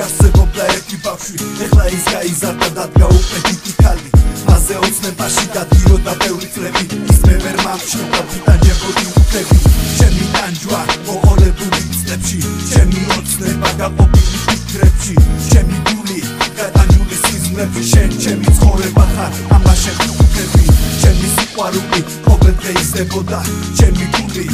არსებობდა ერთი ბავშვი ეხლა ის გაიზარდა დადგა უკვე დიდი ქალი მასზე ოცნებაში გადიოდა ბევრი წლები ის მე ვერ მამჩნევდა ვიტანჯებოდი უფლები ჩემი ტანჯვა მოყოლებული წლებში ჩემი ოცნება გაყოფილი ფიქრებში ჩემი გული გადანული სიზმრებში შენ ჩემი ცხოვრება ხარ ამაში ვუხები ჩემი სიყვარული ყოველდღე იზრდებოდა ჩემი გული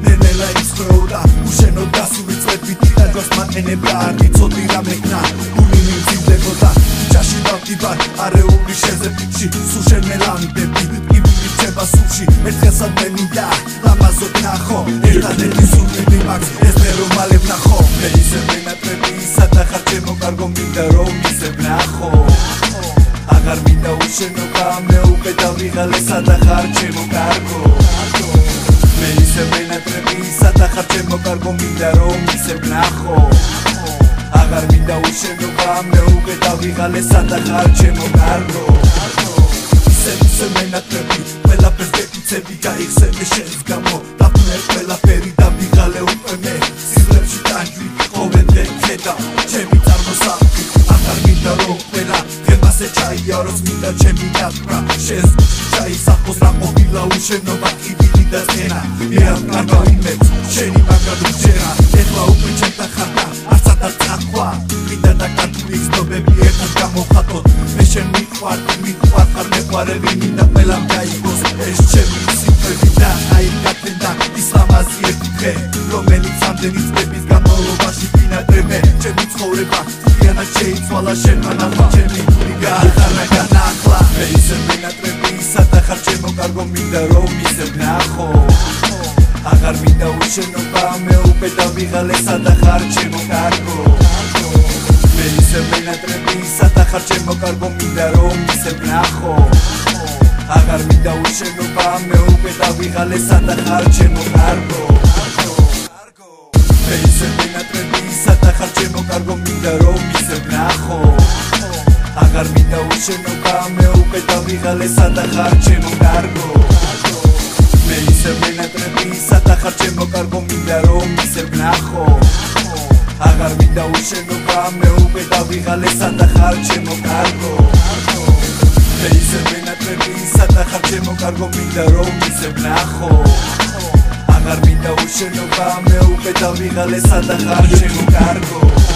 ნენელა იცხრეოდა უშენოდ გასული წლები ტანჯვას მაყენებდა არ ვიცოდი რა მექნა გული მიმძიმდებოდა ჯაში დავდივარ არეული შეზეფიქში სულ შენ მელამდები ტკივილი რჩება სულში ერთხელსად მე მინდა ლამაზოდ ნახო ერთადერთი სულები მაქვს ეს მე რომ მალე ვნახო მე ისე ვენატრები სადა ხარ ჩემო კარგო მინდა რომ ისე ვნახო აღარ მინდა უშენობა მე უკვე დავიღალე სადა ხარ ჩემო კარგო მე ისე ვენატრები სადა ხარ ჩემო კარგო მინდა რომ ისე ვნახო აღარ მინდა უშენობა მე უკვე დავიღალე სადა ხარ ჩემო კარგო ისე ვენატრები ყველაფერს გეკიცები გაიხსენე შენს გამო დაფნე ყველაფერი დავიღალე უკვე მე სიზმრებში ტანჯვი ყოველდღე ხედა ჩემი წარმოსახვი აღარ მინდა რომ ყველა დღემასე ჩაიაროს მინდა ჩემი ნაცვლად შენს ჩაისახოს რა ყოფილა უშენობა კიდილი და წენა მე არ კარგავ იმებს შენი მაგად ვჯერა ეხლა უკვე ჩემთან ხარ და არცადაც წახვა მინდა და კარტული ცნობები ერთად გამოვხატოთ მე შენ მიყვარ ხარ მეყვარები მინდა ყველამ გაიგოს ეს ჩემი სიმღერები და აი გათენდა ის ლამაზი ერთი დღე რომელიც ამდენი წლების განმავლობაში ვინატრებე ჩემი ცხოვრება მთლიანად შეიცვალა შენთან ახლა ჩემი გული გაახარა განახლა მე ისე ვინატრები სადა ხარ ჩემო კარგო მინდა რომ ისე ვნახო აღარ მინდა უშენობა მე უკვე დავიღალე სადა ხარ ჩემო კარგო მე ისე ვენატრები სადა ხარ ჩემო კარგო მინდა რომ ისე ვნახო აღარ მინდა უშენობა მე უკვე დავიღალე სადა ხარ ჩემო კარგო მე ისე ვენატრები სადა ხარ ჩემო კარგო მინდა რომ ისე ვნახო აღარ მინდა უშენობა მე უკვე დავიღალე სადა ხარ ჩემო კარგო მე ისე ვენატრები სადა ხარ ჩემო კარგო მინდა რომ ისე ვნახო აღარ მინდა უშენობა მე უკვე დავიღალე სადა ხარ ჩემო კარგო მე ისე ვენატრები სადა ხარ ჩემო კარგო მინდა რომ ისე ვნახო აღარ მინდა უშენობა მე უკვე დავიღალე სადა ხარ ჩემო კარგო